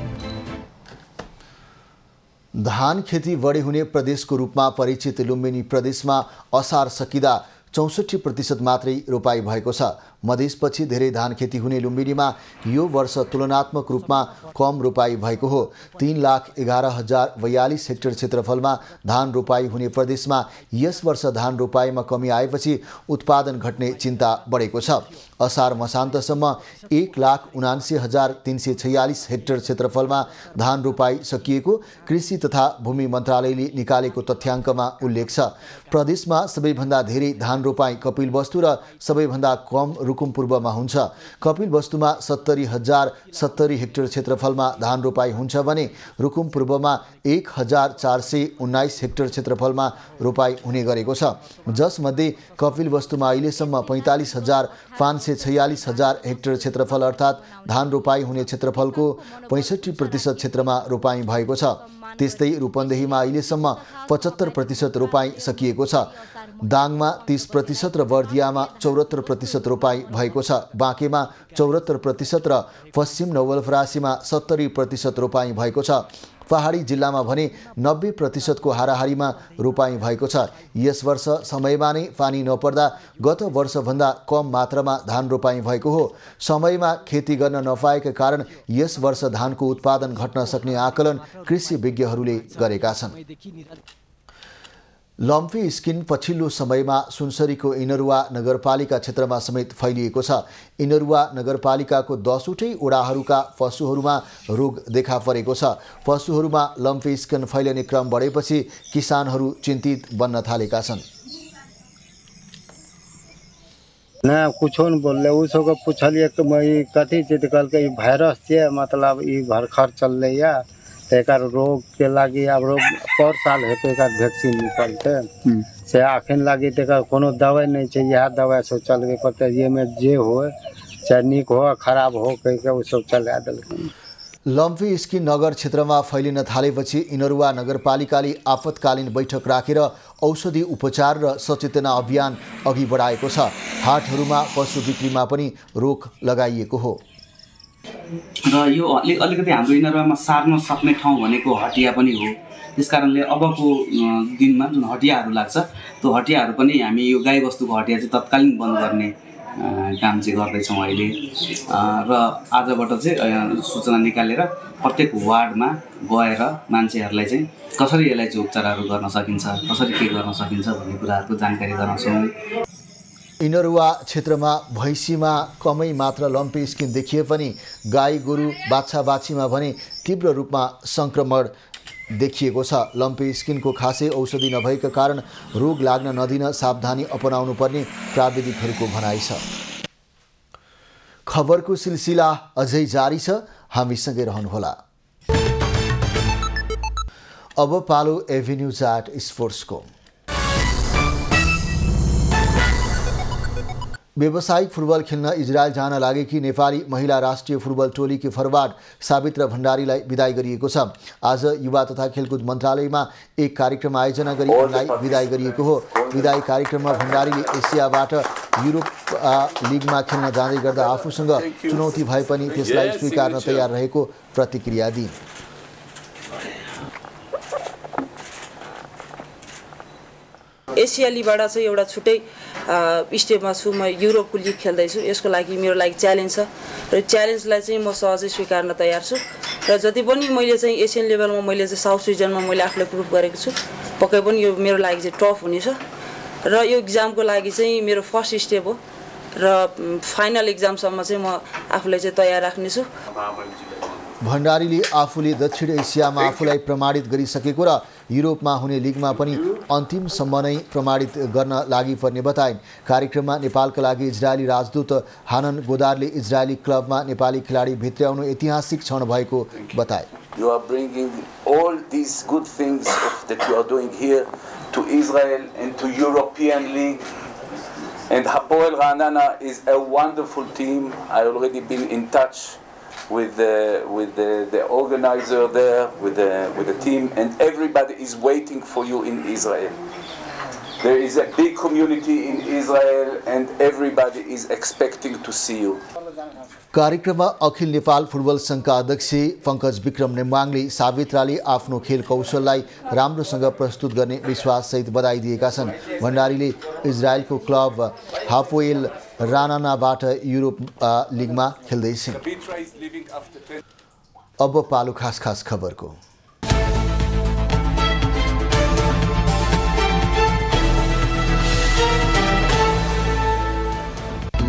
धान खेती बढी हुने प्रदेशको रूपमा परिचित लुम्बिनी प्रदेशमा असार सकिँदा 64% मात्रै रोपाई भएको छ। मधेसपछि धेरै धान खेती हुने लुम्बिनीमा यो वर्ष तुलनात्मक रूपमा कम रोपाई भएको हो। 3,11,042 हेक्टर क्षेत्रफलमा धान रोपाई हुने प्रदेशमा यस वर्ष धान रोपाईमा कमी आएपछि उत्पादन घट्ने चिन्ता बढेको छ। असार मसान्तसम्म 1,79,346 हेक्टर क्षेत्रफलमा धान रोपाई सकिएको कृषि तथा भूमि मन्त्रालयले निकालेको तथ्याङ्कमा उल्लेख छ। प्रदेशमा सबैभन्दा धेरै धान रोपाई कपिलवस्तु र सबैभन्दा कम रुकुम पूर्वमा हुन्छ। कपिलवस्तुमा 70,070 हेक्टर क्षेत्रफलमा धान रोपाई हुन्छ भने रुकुम पूर्वमा 1,419 हेक्टर क्षेत्रफलमा रोपाई हुने गरेको छ। जसमध्ये कपिलवस्तुमा अहिलेसम्म 45,546 हेक्टर क्षेत्रफल अर्थात् धान रोपाई हुने क्षेत्रफलको 65% क्षेत्रमा रोपाई भएको छ। त्यस्तै रूपन्देहीमा अहिलेसम्म 75% रोपाई सकिएको छ। दाङमा 30% र बर्दियामा 74% रोपाई भएको छ। बाँकेमा 74% र पश्चिम नवलपरासीमा 70% रोपाई भएको छ। पहाडी जिल्लामा भने 90% को हाराहारीमा रोपाई भएको छ। यस वर्ष समयमा नै पानी नपर्दा गत वर्षभन्दा कम मात्रामा धान रोपाई भएको हो। समयमा खेती गर्न नपाएका कारण यस वर्ष धानको उत्पादन घट्न सक्ने आकलन कृषि विज्ञहरूले गरेका छन्। लम्फी स्किन पछिल्लो समयमा सुनसरीको इनरुवा नगरपालिका क्षेत्रमा समेत फैलिएको छ। इनरुवा नगरपालिकाको 10वटै वडाहरूका पशुहरूमा रोग देखा परेको छ। पशुहरूमा लम्फी स्किन फैलिने क्रम बढेपछि किसानहरू चिन्तित बन्न थालेका छन्। ना कुछ नहीं बोल रहे उसको पूछलिए कि मैं कथी चीज कल के वायरस से मतलब ये भरखर चल रही है एक रोग के लगी अब रोग पर साल है तो एक वैक्सीन निकलते से आखिन लगी तो कोनो दवाई नहीं चाहिए यह दवाई सब चल गई पड़ते ये में जे हो चाहे निक हो खराब हो कह के वो सब चला दिल। लम्फी स्किन नगर क्षेत्रमा फैलिन थालेपछि इनरुवा नगरपालिकाले आपतकालीन बैठक राखेर औषधि उपचार र सचेतना अभियान अघि बढाएको छ। हाटहरूमा पशु बिक्रीमा पनि रोक लगाइएको हो र यो अलिकति हाम्रो इनरुवामा सार्न सक्ने ठाउँ भनेको हटिया पनि हो। त्यसकारणले अबको दिनमा जुन हटियाहरू लाग्छ त्यो हटियाहरू पनि हामी यो गाईबस्तुको हटिया चाहिँ तत्कालीन बन्द गर्ने काम चाहिँ गर्दैछौँ अहिले र आजबाट चाहिँ सूचना निकालेर प्रत्येक वार्डमा गएर मान्छेहरूलाई चाहिँ कसरी यसलाई चाहिँ उपचारहरू गर्न सकिन्छ कसरी के गर्न सकिन्छ भन्ने कुराहरूको जानकारी गराउँछौँ। इनरुवा क्षेत्रमा भैँसीमा कमै मात्र लम्पी स्किन देखिए पनि गाई गोरु बाछा बाछीमा भने तीव्र रूपमा सङ्क्रमण देखिएको छ। लम्पी स्किनको खासै औषधि नभएका कारण रोग लाग्न नदिन सावधानी अपनाउनु पर्ने प्राविधिकहरूको भनाइ छ। खबरको सिलसिला अझै जारी छ, हामीसँगै रहनुहोला। अब पालो एभेन्यू चाट स्पोर्ट्सको। व्यावसायिक फुटबल खेल्न इजरायल जान लागेकी नेपाली महिला राष्ट्रिय फुटबल टोलीकी फरवार्ड सावित्रा भण्डारीलाई विदाई गरिएको छ। आज युवा तथा खेलकुद मन्त्रालयमा एक कार्यक्रम आयोजना गरी उनलाई विदाई गरिएको हो। विदाई कार्यक्रममा भण्डारीले एसियाबाट युरोप लिगमा खेल्न जाँदै गर्दा आफूसँग चुनौती भए पनि त्यसलाई स्वीकार्न तयार रहेको प्रतिक्रिया दिइन्। एसिया लिगबाट चाहिँ एउटा छुट्टै स्टेपमा छु, म युरोपको लिग खेल्दैछु। यसको लागि मेरो लागि च्यालेन्ज छ र च्यालेन्जलाई चाहिँ म सहजै स्वीकार्न तयार छु र जति पनि मैले चाहिँ एसियन लेभलमा मैले चाहिँ साउथ रिजनमा मैले आफूलाई प्रुभ गरेको छु। पक्कै पनि यो मेरो लागि चाहिँ टफ हुनेछ र यो इक्जामको लागि चाहिँ मेरो फर्स्ट स्टेप हो र फाइनल इक्जामसम्म चाहिँ म आफूलाई चाहिँ तयार राख्नेछु। भण्डारीले आफूले दक्षिण एसियामा आफूलाई प्रमाणित गरिसकेको र युरोपमा हुने लिगमा पनि अन्तिमसम्म नै प्रमाणित गर्न लागि पर्ने बताइन्। कार्यक्रममा नेपालका लागि इजरायली राजदूत हानन गोदारले इजरायली क्लबमा नेपाली खेलाडी भित्र्याउनु ऐतिहासिक क्षण भएको बताए। You are bringing all these good things that you are doing here to Israel and to European League. And Hapoel Ra'anana is a wonderful team. I already been in touch with the organizer there, with the team, and everybody is waiting for you in Israel. There is a big community in Israel, and everybody is expecting to see you. कार्यक्रममा अखिल Nepal football सङ्घका अध्यक्ष पङ्कज विक्रम नेम्बाङले सावित्राले आफ्नो खेल कौशललाई राम्रोसँग प्रस्तुत गर्ने विश्वाससहित बधाई दिएका छन्। भण्डारीले इजरायलको क्लब हापोएल रानानाबाट युरोप लिगमा खेल्दैछन्। अब पालो खास खास खबरको।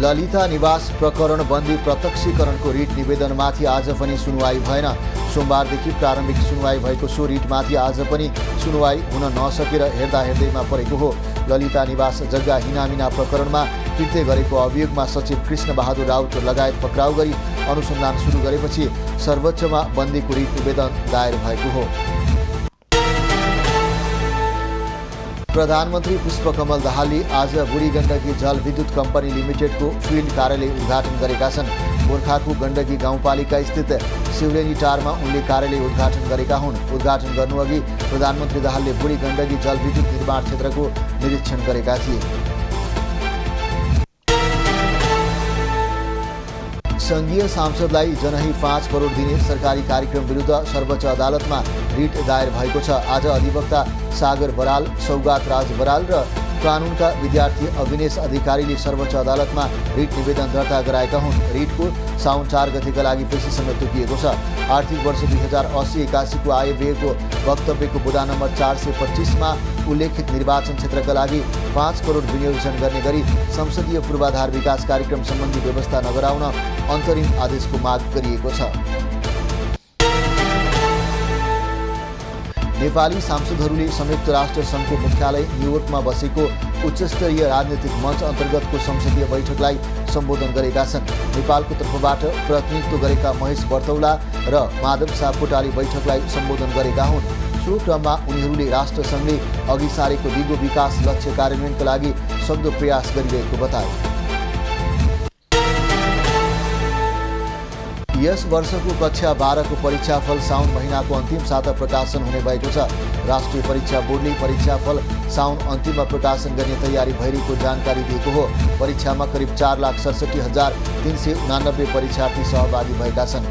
ललिता निवास प्रकरण बन्दी प्रत्यक्षीकरणको रिट निवेदनमाथि आज पनि सुनवाई भएन। सोमबारदेखि प्रारम्भिक सुनवाई भएको सो रिटमाथि आज पनि सुनवाई हुन नसकेर हेर्दैमा परेको हो। ललिता निवास जग्गा हिनामिना प्रकरणमा कृत्य गरेको अभियोगमा सचिव कृष्ण बहादुर राउत लगायत पक्राउ गरी अनुसन्धान सुरु गरेपछि सर्वोच्चमा बन्दीको रिट निवेदन दायर भएको हो। प्रधानमन्त्री पुष्पकमल दाहालले आज बुढी गण्डकी जल विद्युत कम्पनी लिमिटेडको फिल्ड कार्यालय उद्घाटन गरेका छन्। गोर्खाको गण्डकी गाउँपालिका स्थित शिवलेनी टारमा उनले कार्यालय उद्घाटन गरेका हुन्। उद्घाटन गर्नुअघि प्रधानमन्त्री दाहालले बुढी गण्डकी जल विद्युत निर्माण क्षेत्रको निरीक्षण गरेका थिए। संघीय सांसदलाई जनही 5 करोड दिने सरकारी कार्यक्रम विरुद्ध सर्वोच्च अदालतमा रिट दायर भएको छ। आज अधिवक्ता सागर बराल, सौगात राज बराल र कानुनका विद्यार्थी अविनेश अधिकारीले सर्वोच्च अदालतमा रिट निवेदन दर्ता गराएका हुन्। रिटको साउन 4 गतेका लागि पेशी समय तोकिएको छ। आर्थिक वर्ष 2080-81 को आयव्ययको वक्तव्यको बुँदा नम्बर 425 उल्लेखित निर्वाचन क्षेत्रका लागि 5 करोड विनियोजन गर्ने गरी संसदीय पूर्वाधार विकास कार्यक्रम सम्बन्धी व्यवस्था नगराउन अन्तरिम आदेशको माग गरिएको छ। नेपाली सांसदहरूले संयुक्त राष्ट्र सङ्घको मुख्यालय न्युयोर्कमा बसेको उच्चस्तरीय राजनीतिक मञ्च अन्तर्गतको संसदीय बैठकलाई सम्बोधन गरेका छन्। नेपालको तर्फबाट प्रतिनिधित्व गरेका महेश बर्तौला र माधव सापकोटाले बैठकलाई सम्बोधन गरेका हुन्। सो क्रममा उनीहरूले राष्ट्रसङ्घले अघि सारेको दिगो विकास लक्ष्य कार्यान्वयनका लागि सक्दो प्रयास गरिरहेको बताए। यस वर्षको कक्षा 12 को परीक्षाफल साउन महिनाको अन्तिम साता प्रकाशन हुने भएको छ। राष्ट्रिय परीक्षा बोर्डले परीक्षाफल साउन अन्तिममा प्रकाशन गर्ने तयारी भइरहेको जानकारी दिएको हो। परीक्षामा करिब 4,67,389 परीक्षार्थी सहभागी भएका छन्।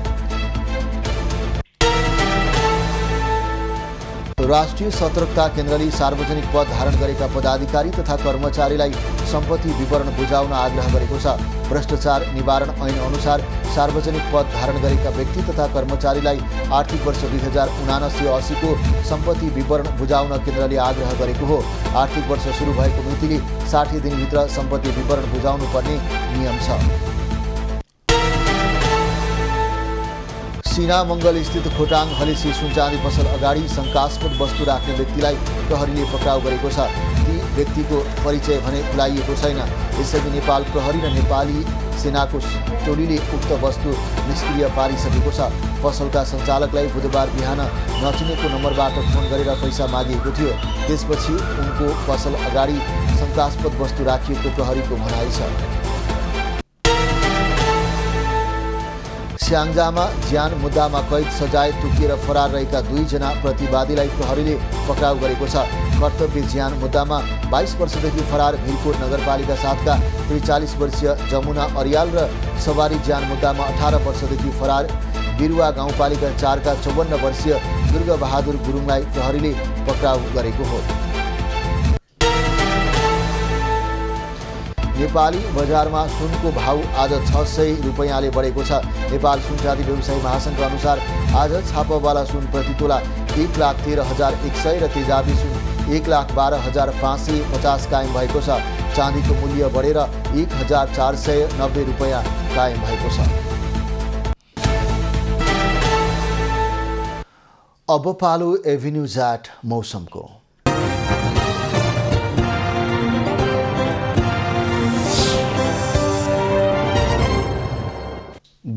राष्ट्रिय सतर्कता केन्द्रले सार्वजनिक पद धारण गरेका पदाधिकारी तथा कर्मचारीलाई सम्पत्ति विवरण बुझाउन आग्रह गरेको छ। भ्रष्टाचार निवारण ऐन अनुसार सार्वजनिक पद धारण गरेका व्यक्ति तथा कर्मचारीलाई आर्थिक वर्ष 2079-80 को सम्पत्ति विवरण बुझाउन केन्द्रले आग्रह गरेको हो। आर्थिक वर्ष सुरु भएको मितिले 60 दिनभित्र सम्पत्ति विवरण बुझाउनु पर्ने नियम छ। सिना मङ्गल स्थित खोटाङ हलेसी सुनचाँदी पसल अगाडि शङ्कास्पद वस्तु राख्ने व्यक्तिलाई प्रहरीले पक्राउ गरेको छ। ती व्यक्तिको परिचय भने खुलाइएको छैन। यसअघि नेपाल प्रहरी र नेपाली सेनाको टोलीले उक्त वस्तु निष्क्रिय पारिसकेको छ। पसलका सञ्चालकलाई बुधबार बिहान नचिनेको नम्बरबाट फोन गरेर पैसा मागिएको थियो। त्यसपछि उनको पसल अगाडि शङ्कास्पद वस्तु राखिएको प्रहरीको भनाइ छ। स्याङ्जामा ज्यान मुद्दामा कैद सजाय तोकिएर फरार रहेका 2 जना प्रतिवादीलाई प्रहरीले पक्राउ गरेको छ। कर्तव्य ज्यान मुद्दामा 22 वर्षदेखि फरार भिरकोट नगरपालिका 7 का 43 वर्षीय जमुना अर्याल र सवारी ज्यान मुद्दामा 18 वर्षदेखि फरार बिरुवा गाउँपालिका 4 का 54 वर्षीय दुर्गाबहादुर गुरुङलाई प्रहरीले पक्राउ गरेको हो। नेपाली बजारमा सुनको भाउ आज 600 रुपैयाँले बढेको छ। नेपाल सुनचाँदी व्यवसायी महासङ्घका अनुसार आज छापावाला सुन प्रति तोला 1,13,100 र तेजाबी सुन 1,12,550 कायम भएको छ। चाँदीको मूल्य बढेर 1,490 रुपैयाँ कायम भएको छ। अब पालो एभिन्यूज एट मौसमको।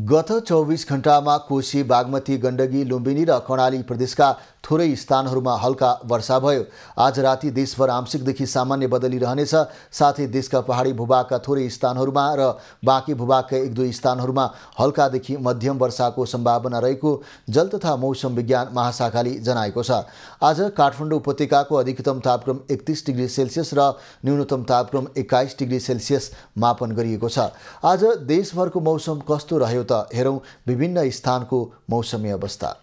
गत 24 घण्टामा कोशी, बागमती, गण्डकी, लुम्बिनी र कर्णाली प्रदेशका थोरै स्थानहरूमा हल्का वर्षा भयो। आज राति देशभर आंशिकदेखि सामान्य बदली रहनेछ। साथै देशका पहाडी भूभागका थोरै स्थानहरूमा र बाँकी भूभागका 1-2 स्थानहरूमा हल्कादेखि मध्यम वर्षाको सम्भावना रहेको जल तथा मौसम विज्ञान महाशाखाले जनाएको छ। आज काठमाडौँ उपत्यकाको अधिकतम तापक्रम 31 डिग्री सेल्सियस र न्यूनतम तापक्रम 21 डिग्री सेल्सियस मापन गरिएको छ। आज देशभरको मौसम कस्तो रह्यो त हेरौँ विभिन्न स्थानको मौसमी अवस्था।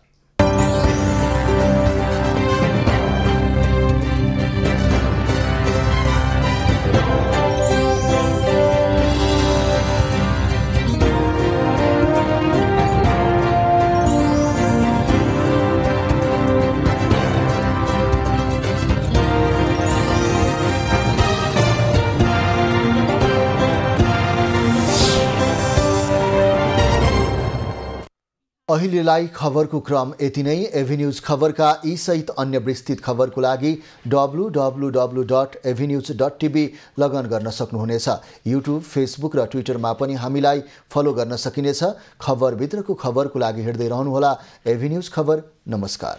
अहिलेलाई खबरको क्रम यति नै। एभिन्यूज खबरका यी सहित अन्य विस्तृत खबरको लागि www.avenews.tv लगन गर्न सक्नुहुनेछ। युट्युब, फेसबुक र ट्विटरमा पनि हामीलाई फलो गर्न सकिनेछ। खबरभित्रको खबरको लागि हेर्दै रहनुहोला एभिन्यूज खबर। नमस्कार।